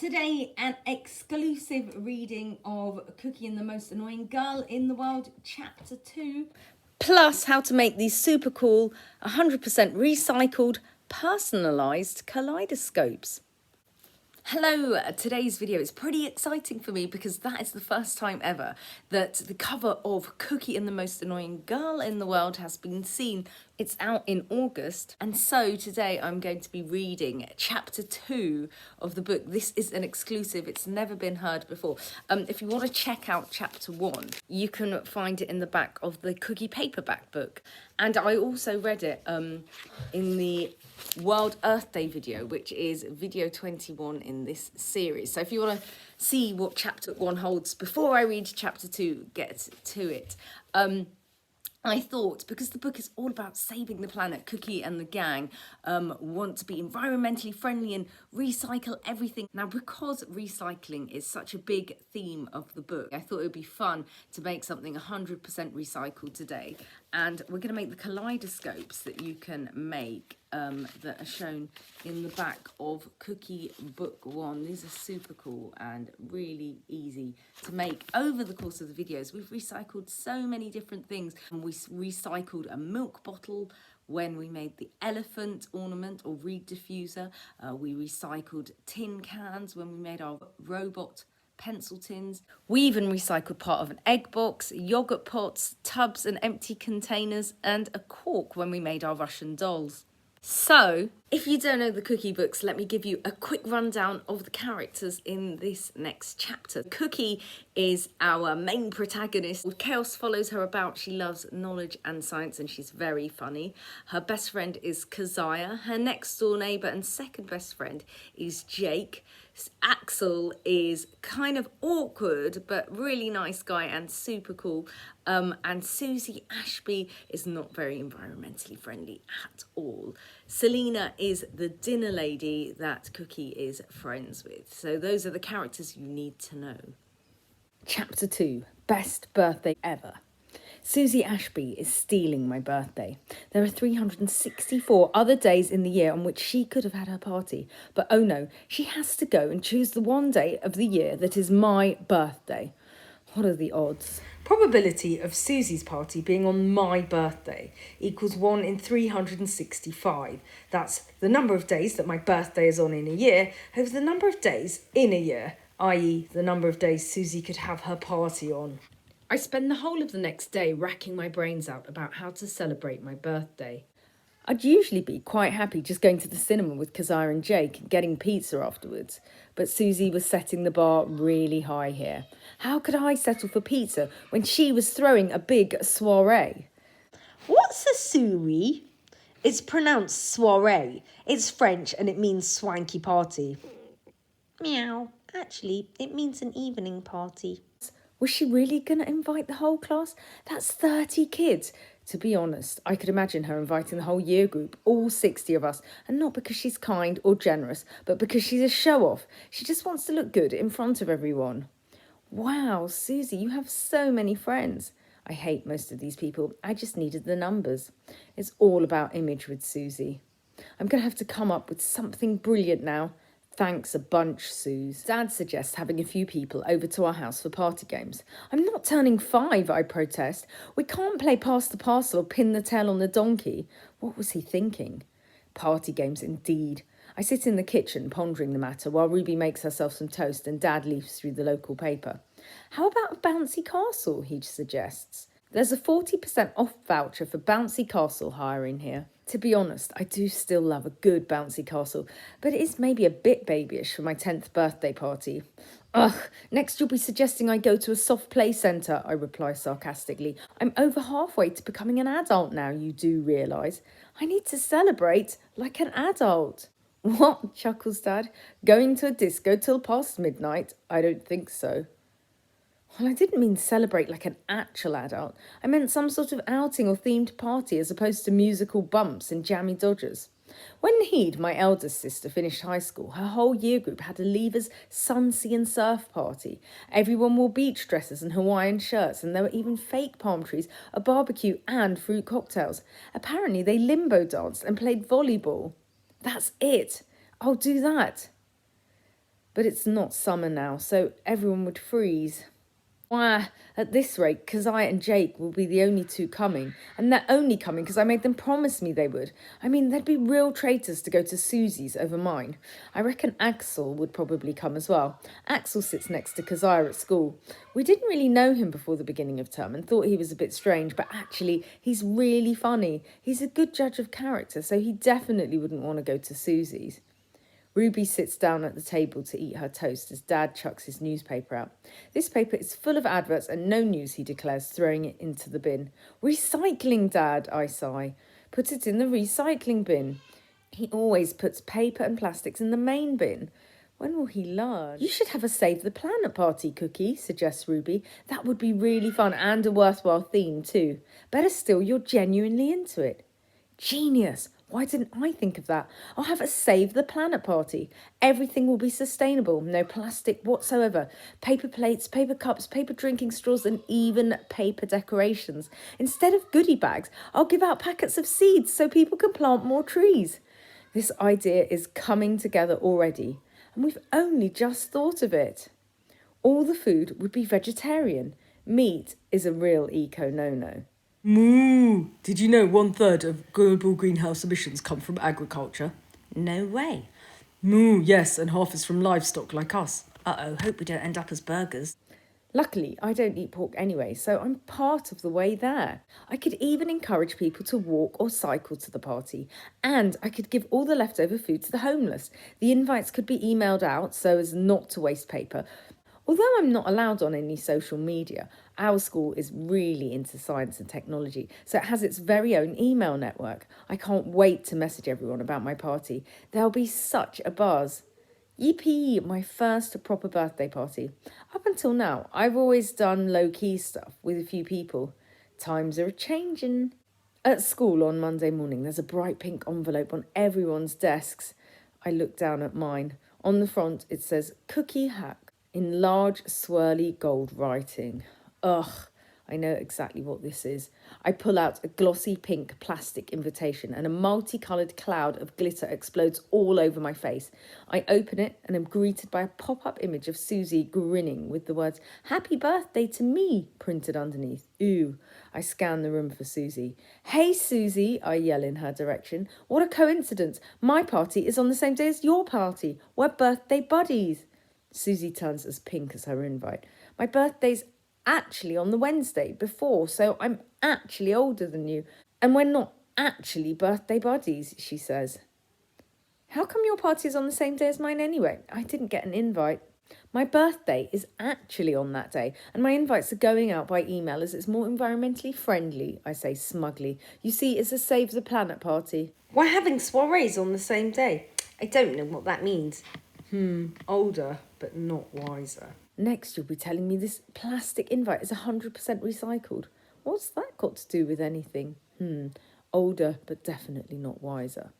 Today, an exclusive reading of Cookie and the Most Annoying Girl in the World, Chapter 2. Plus, how to make these super cool, 100% recycled, personalised kaleidoscopes. Hello, today's video is pretty exciting for me because that is the first time ever that the cover of Cookie and the Most Annoying Girl in the World has been seen. It's out in August, and so today I'm going to be reading chapter 2 of the book. This is an exclusive, it's never been heard before. If you want to check out chapter 1, you can find it in the back of the Cookie paperback book. And I also read it in the World Earth Day video, which is video 21 in this series. So if you want to see what chapter 1 holds before I read chapter 2, get to it. I thought, because the book is all about saving the planet, Cookie and the gang want to be environmentally friendly and recycle everything. Now, because recycling is such a big theme of the book, I thought it would be fun to make something 100% recycled today. And we're going to make the kaleidoscopes that you can make that are shown in the back of Cookie Book 1. These are super cool and really easy to make. Over the course of the videos, we've recycled so many different things. And we recycled a milk bottle when we made the elephant ornament or reed diffuser. We recycled tin cans when we made our robot pencil tins. We even recycled part of an egg box, yogurt pots, tubs and empty containers, and a cork when we made our Russian dolls. So, if you don't know the Cookie books, let me give you a quick rundown of the characters in this next chapter. Cookie is our main protagonist. Chaos follows her about. She loves knowledge and science, and she's very funny. Her best friend is Keziah. Her next door neighbour and second best friend is Jake. Axel is kind of awkward, but really nice guy and super cool. And Susie Ashby is not very environmentally friendly at all. Selena is the dinner lady that Cookie is friends with. So those are the characters you need to know. Chapter 2, Best Birthday Ever. Susie Ashby is stealing my birthday. There are 364 other days in the year on which she could have had her party. But oh no, she has to go and choose the one day of the year that is my birthday. What are the odds? Probability of Susie's party being on my birthday equals 1 in 365. That's the number of days that my birthday is on in a year over the number of days in a year, i.e. the number of days Susie could have her party on. I spend the whole of the next day racking my brains out about how to celebrate my birthday. I'd usually be quite happy just going to the cinema with Keziah and Jake and getting pizza afterwards. But Susie was setting the bar really high here. How could I settle for pizza when she was throwing a big soiree? What's a soiree? It's pronounced soiree. It's French and it means swanky party. Meow. Actually, it means an evening party. Was she really going to invite the whole class? That's 30 kids. To be honest, I could imagine her inviting the whole year group, all 60 of us, and not because she's kind or generous, but because she's a show-off. She just wants to look good in front of everyone. Wow, Susie, you have so many friends. I hate most of these people. I just needed the numbers. It's all about image with Susie. I'm going to have to come up with something brilliant now. Thanks a bunch, Suze. Dad suggests having a few people over to our house for party games. I'm not turning 5, I protest. We can't play pass the parcel or pin the tail on the donkey. What was he thinking? Party games indeed. I sit in the kitchen pondering the matter while Ruby makes herself some toast and Dad leafs through the local paper. How about a bouncy castle, he suggests. There's a 40% off voucher for bouncy castle hire in here. To be honest, I do still love a good bouncy castle, but it is maybe a bit babyish for my 10th birthday party. Ugh, next you'll be suggesting I go to a soft play centre, I reply sarcastically. I'm over halfway to becoming an adult now, you do realise. I need to celebrate like an adult. What? Chuckles Dad. Going to a disco till past midnight? I don't think so. Well, I didn't mean celebrate like an actual adult. I meant some sort of outing or themed party as opposed to musical bumps and jammy dodgers. When Heed, my eldest sister, finished high school, her whole year group had a Leavers sun, sea and surf party. Everyone wore beach dresses and Hawaiian shirts, and there were even fake palm trees, a barbecue and fruit cocktails. Apparently they limbo danced and played volleyball. That's it. I'll do that. But it's not summer now, so everyone would freeze. Why, at this rate, Keziah and Jake will be the only two coming, and they're only coming because I made them promise me they would. I mean, they'd be real traitors to go to Susie's over mine. I reckon Axel would probably come as well. Axel sits next to Keziah at school. We didn't really know him before the beginning of term and thought he was a bit strange, but actually, he's really funny. He's a good judge of character, so he definitely wouldn't want to go to Susie's. Ruby sits down at the table to eat her toast as Dad chucks his newspaper out. This paper is full of adverts and no news, he declares, throwing it into the bin. Recycling, Dad, I sigh. Put it in the recycling bin. He always puts paper and plastics in the main bin. When will he learn? You should have a Save the Planet party, Cookie, suggests Ruby. That would be really fun and a worthwhile theme too. Better still, you're genuinely into it. Genius! Why didn't I think of that? I'll have a Save the Planet party. Everything will be sustainable, no plastic whatsoever. Paper plates, paper cups, paper drinking straws, and even paper decorations. Instead of goodie bags, I'll give out packets of seeds so people can plant more trees. This idea is coming together already, and we've only just thought of it. All the food would be vegetarian. Meat is a real eco no-no. Moo! Did you know 1/3 of global greenhouse emissions come from agriculture? No way. Moo, yes, and half is from livestock like us. Uh-oh, hope we don't end up as burgers. Luckily, I don't eat pork anyway, so I'm part of the way there. I could even encourage people to walk or cycle to the party, and I could give all the leftover food to the homeless. The invites could be emailed out so as not to waste paper. Although I'm not allowed on any social media, our school is really into science and technology, so it has its very own email network. I can't wait to message everyone about my party. There'll be such a buzz. Yippee, my first proper birthday party. Up until now, I've always done low-key stuff with a few people. Times are a-changin'. At school on Monday morning, there's a bright pink envelope on everyone's desks. I look down at mine. On the front, it says Konnie Huq in large, swirly gold writing. Ugh, I know exactly what this is. I pull out a glossy pink plastic invitation and a multicoloured cloud of glitter explodes all over my face. I open it and am greeted by a pop-up image of Susie grinning with the words, "Happy birthday to me," printed underneath. Ooh, I scan the room for Susie. "Hey, Susie," I yell in her direction. "What a coincidence. My party is on the same day as your party. We're birthday buddies." Susie turns as pink as her invite. "My birthday's actually on the Wednesday before, so I'm actually older than you. And we're not actually birthday buddies," she says. "How come your party is on the same day as mine anyway? I didn't get an invite." "My birthday is actually on that day, and my invites are going out by email as it's more environmentally friendly," I say smugly. "You see, it's a Save the Planet party." We're having soirees on the same day. I don't know what that means. Older, but not wiser. Next, you'll be telling me this plastic invite is 100% recycled. What's that got to do with anything? Older, but definitely not wiser.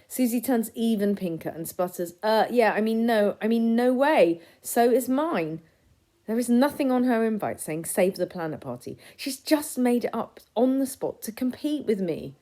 Susie turns even pinker and sputters, no way. So is mine. There is nothing on her invite saying Save the Planet party. She's just made it up on the spot to compete with me.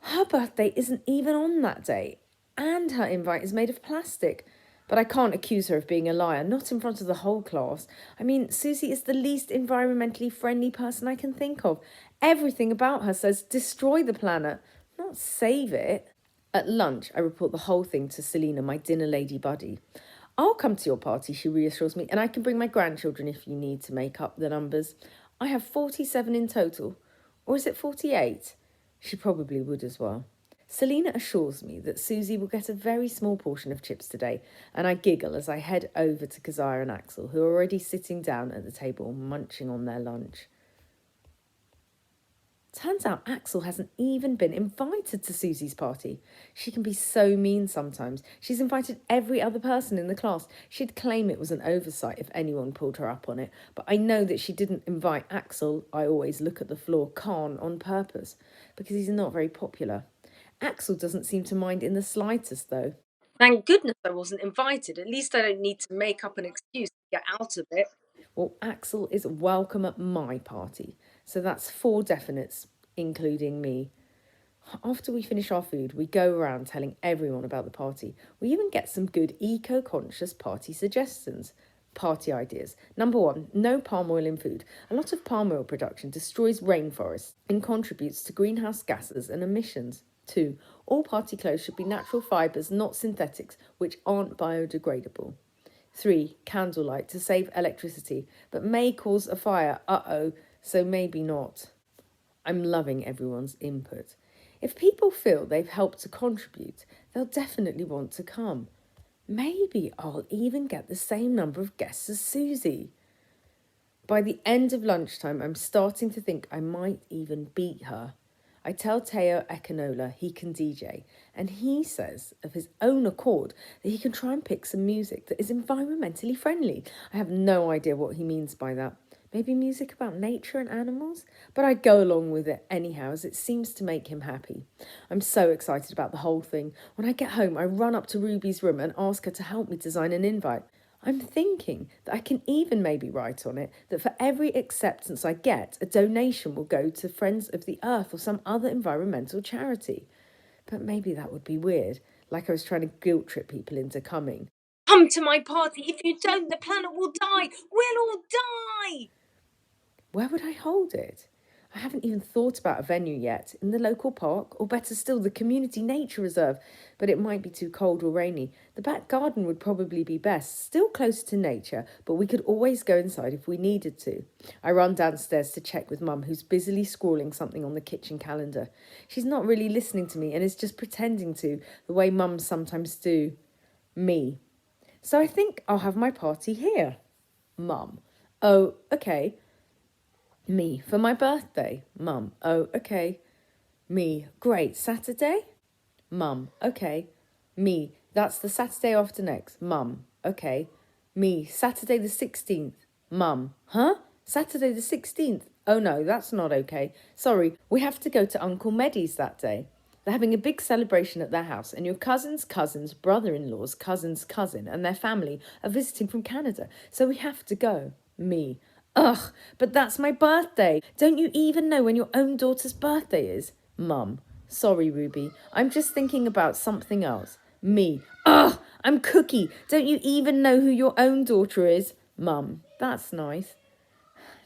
Her birthday isn't even on that day, and her invite is made of plastic. But I can't accuse her of being a liar, not in front of the whole class. I mean, Susie is the least environmentally friendly person I can think of. Everything about her says destroy the planet, not save it. At lunch, I report the whole thing to Selena, my dinner lady buddy. "I'll come to your party," she reassures me, "and I can bring my grandchildren if you need to make up the numbers. I have 47 in total. Or is it 48? She probably would as well. Selena assures me that Susie will get a very small portion of chips today, and I giggle as I head over to Keziah and Axel, who are already sitting down at the table munching on their lunch. Turns out Axel hasn't even been invited to Susie's party. She can be so mean sometimes. She's invited every other person in the class. She'd claim it was an oversight if anyone pulled her up on it, but I know that she didn't invite Axel, I always look at the floor, Khan, on purpose, because he's not very popular. Axel doesn't seem to mind in the slightest, though. Thank goodness I wasn't invited. At least I don't need to make up an excuse to get out of it. Well, Axel is welcome at my party, so that's 4 definites, including me. After we finish our food, we go around telling everyone about the party. We even get some good eco-conscious party suggestions. Party ideas. Number 1, no palm oil in food. A lot of palm oil production destroys rainforests and contributes to greenhouse gases and emissions. 2, all party clothes should be natural fibres, not synthetics, which aren't biodegradable. 3, candlelight to save electricity, but may cause a fire. So maybe not. I'm loving everyone's input. If people feel they've helped to contribute, they'll definitely want to come. Maybe I'll even get the same number of guests as Susie. By the end of lunchtime, I'm starting to think I might even beat her. I tell Teo Ekanola he can DJ, and he says of his own accord that he can try and pick some music that is environmentally friendly. I have no idea what he means by that. Maybe music about nature and animals? But I go along with it anyhow, as it seems to make him happy. I'm so excited about the whole thing. When I get home, I run up to Ruby's room and ask her to help me design an invite. I'm thinking that I can even maybe write on it that for every acceptance I get, a donation will go to Friends of the Earth or some other environmental charity. But maybe that would be weird, like I was trying to guilt trip people into coming. Come to my party. If you don't, the planet will die. We'll all die. Where would I hold it? I haven't even thought about a venue yet. In the local park, or better still, the community nature reserve. But it might be too cold or rainy. The back garden would probably be best, still close to nature, but we could always go inside if we needed to. I run downstairs to check with Mum, who's busily scrawling something on the kitchen calendar. She's not really listening to me and is just pretending to, the way mums sometimes do me. So I think I'll have my party here. Mum: oh, okay. Me: for my birthday. Mum: oh, okay. Me: great, Saturday? Mum: okay. Me: that's the Saturday after next. Mum: okay. Me: Saturday the 16th. Mum: huh? Saturday the 16th? Oh no, that's not okay. Sorry, we have to go to Uncle Meddy's that day. They're having a big celebration at their house, and your cousin's cousin's brother-in-law's cousin's cousin and their family are visiting from Canada, so we have to go. Me: ugh, but that's my birthday. Don't you even know when your own daughter's birthday is? Mum: sorry, Ruby, I'm just thinking about something else. Me: ugh, I'm Cookie. Don't you even know who your own daughter is? Mum: that's nice.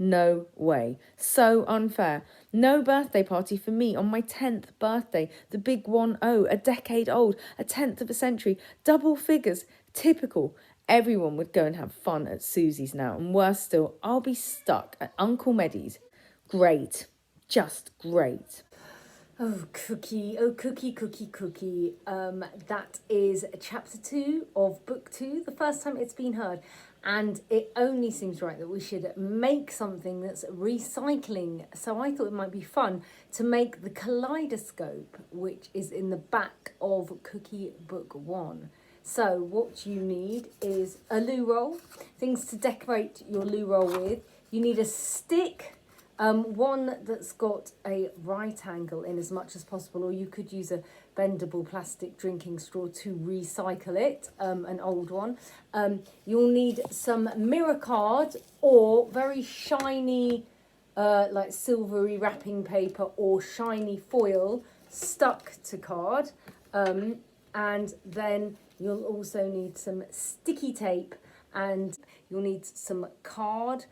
No way. So unfair. No birthday party for me on my 10th birthday. The big 10, a decade old, a 10th of a century, double figures. Typical. Everyone would go and have fun at Susie's now, and worse still, I'll be stuck at Uncle Meddy's. Great. Just great. Oh, Cookie, Cookie. That is chapter 2 of book 2, the first time it's been heard. And it only seems right that we should make something that's recycling. So I thought it might be fun to make the Kaleidoscope, which is in the back of Cookie Book 1. So what you need is a loo roll, things to decorate your loo roll with. You need a stick. One that's got a right angle in as much as possible, or you could use a bendable plastic drinking straw to recycle it, an old one. You'll need some mirror card or very shiny, like silvery wrapping paper or shiny foil stuck to card. And then you'll also need some sticky tape, and you'll need some card,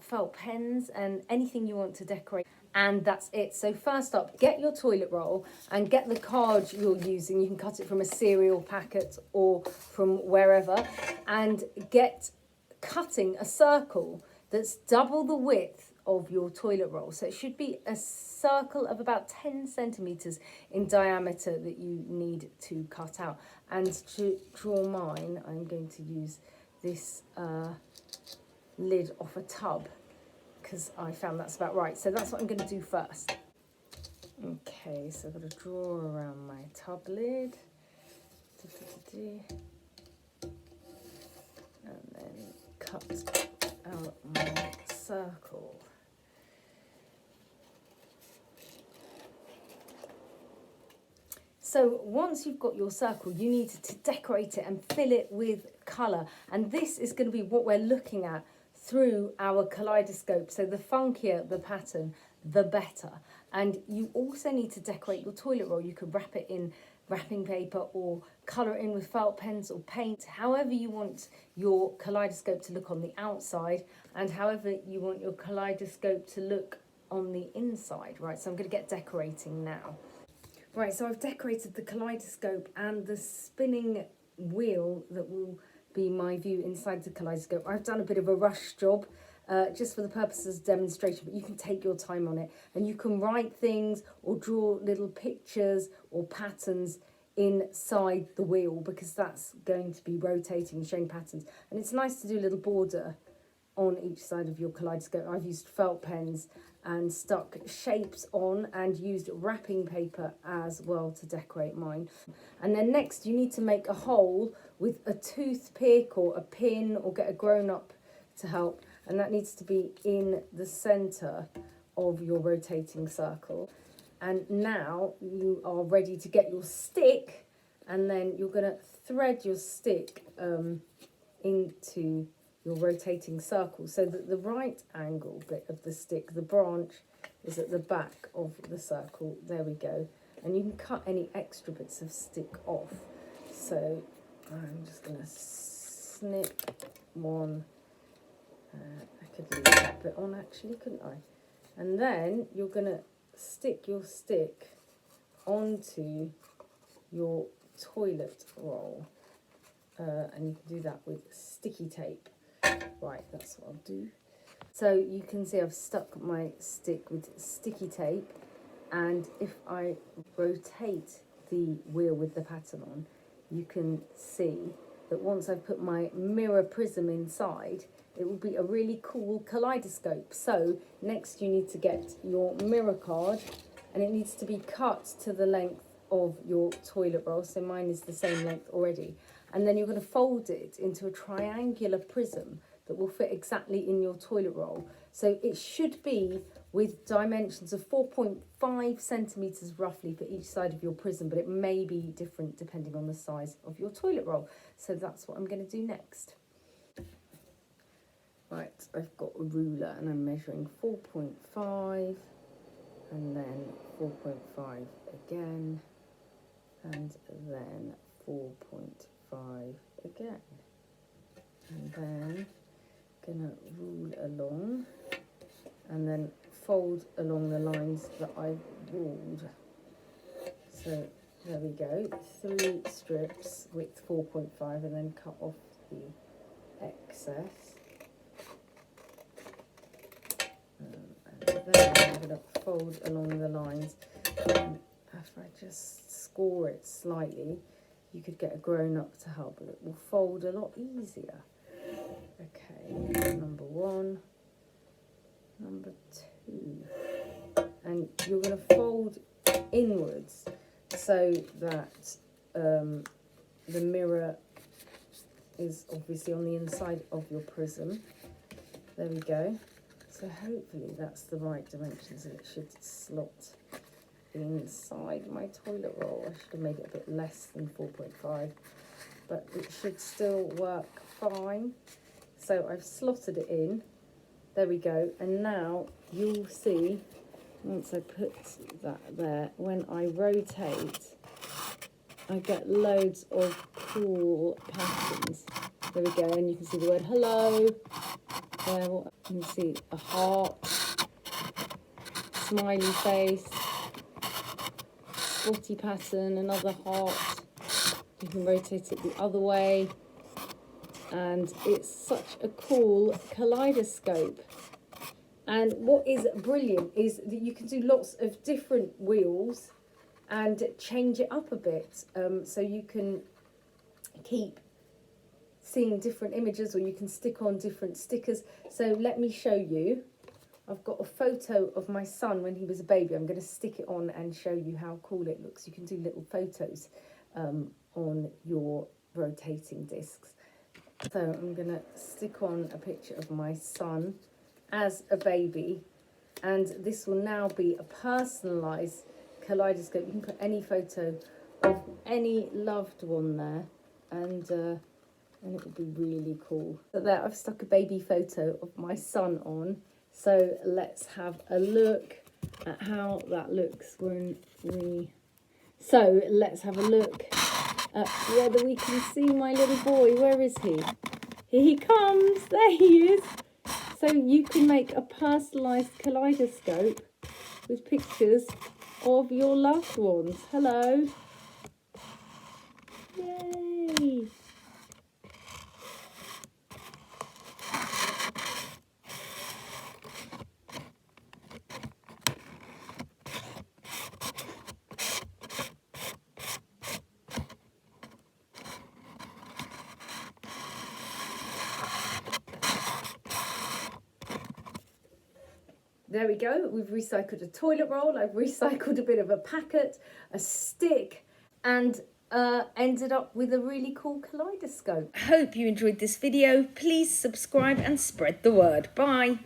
felt pens and anything you want to decorate, and that's it. So first up, get your toilet roll and get the card you're using. You can cut it from a cereal packet or from wherever, and get cutting a circle that's double the width of your toilet roll. So it should be a circle of about 10 centimetres in diameter that you need to cut out. And to draw mine, I'm going to use this lid off a tub, because I found that's about right. So that's what I'm going to do first. Okay, so I've got to draw around my tub lid. And then cut out my circle. So once you've got your circle, you need to decorate it and fill it with colour. And this is going to be what we're looking at through our kaleidoscope. So the funkier the pattern, the better. And you also need to decorate your toilet roll. You could wrap it in wrapping paper or colour it in with felt pens or paint, however you want your kaleidoscope to look on the outside and however you want your kaleidoscope to look on the inside, right? So I'm going to get decorating now. Right, so I've decorated the kaleidoscope and the spinning wheel that will be my view inside the kaleidoscope. I've done a bit of a rush job just for the purposes of demonstration, but you can take your time on it and you can write things or draw little pictures or patterns inside the wheel because that's going to be rotating and showing patterns. And it's nice to do a little border on each side of your kaleidoscope. I've used felt pens and stuck shapes on and used wrapping paper as well to decorate mine. And then next you need to make a hole with a toothpick or a pin or get a grown-up to help, and that needs to be in the centre of your rotating circle. And now you are ready to get your stick, and then you're going to thread your stick into your rotating circle so that the right angle bit of the stick, the branch, is at the back of the circle. There we go. And you can cut any extra bits of stick off. So I'm just going to snip one. I could leave that bit on actually, couldn't I? And then you're going to stick your stick onto your toilet roll. And you can do that with sticky tape. Right, that's what I'll do. So you can see I've stuck my stick with sticky tape, and if I rotate the wheel with the pattern on, you can see that once I've put my mirror prism inside, it will be a really cool kaleidoscope. So next you need to get your mirror card, and it needs to be cut to the length of your toilet roll. So mine is the same length already. And then you're going to fold it into a triangular prism that will fit exactly in your toilet roll. So it should be with dimensions of 4.5 centimetres roughly for each side of your prism, but it may be different depending on the size of your toilet roll. So that's what I'm going to do next. Right, I've got a ruler and I'm measuring 4.5 and then 4.5 again and then 4.5 again. And then gonna rule along and then fold along the lines that I've ruled. So there we go, 3 strips with 4.5 and then cut off the excess. And then I'm going to fold along the lines. And if I just score it slightly, you could get a grown-up to help, but it will fold a lot easier. Okay, number 1, number 2. And you're going to fold inwards so that the mirror is obviously on the inside of your prism. There we go. So hopefully that's the right dimensions and it should slot inside my toilet roll. I should have made it a bit less than 4.5, but it should still work fine. So I've slotted it in. There we go. And now you'll see, once I put that there, when I rotate, I get loads of cool patterns. There we go. And you can see the word hello. There, you can see a heart, smiley face, spotty pattern, another heart. You can rotate it the other way. And it's such a cool kaleidoscope. And what is brilliant is that you can do lots of different wheels and change it up a bit. So you can keep seeing different images, or you can stick on different stickers. So let me show you. I've got a photo of my son when he was a baby. I'm going to stick it on and show you how cool it looks. You can do little photos on your rotating discs. So I'm going to stick on a picture of my son as a baby, and this will now be a personalised kaleidoscope. You can put any photo of any loved one there, and it will be really cool. So there, I've stuck a baby photo of my son on. So let's have a look at how that looks when we... So let's have a look at whether we can see my little boy. Where is he? Here he comes. There he is. So you can make a personalised kaleidoscope with pictures of your loved ones. Hello. Yay. There we go, we've recycled a toilet roll, I've recycled a bit of a packet, a stick, and ended up with a really cool kaleidoscope. Hope you enjoyed this video. Please subscribe and spread the word. Bye.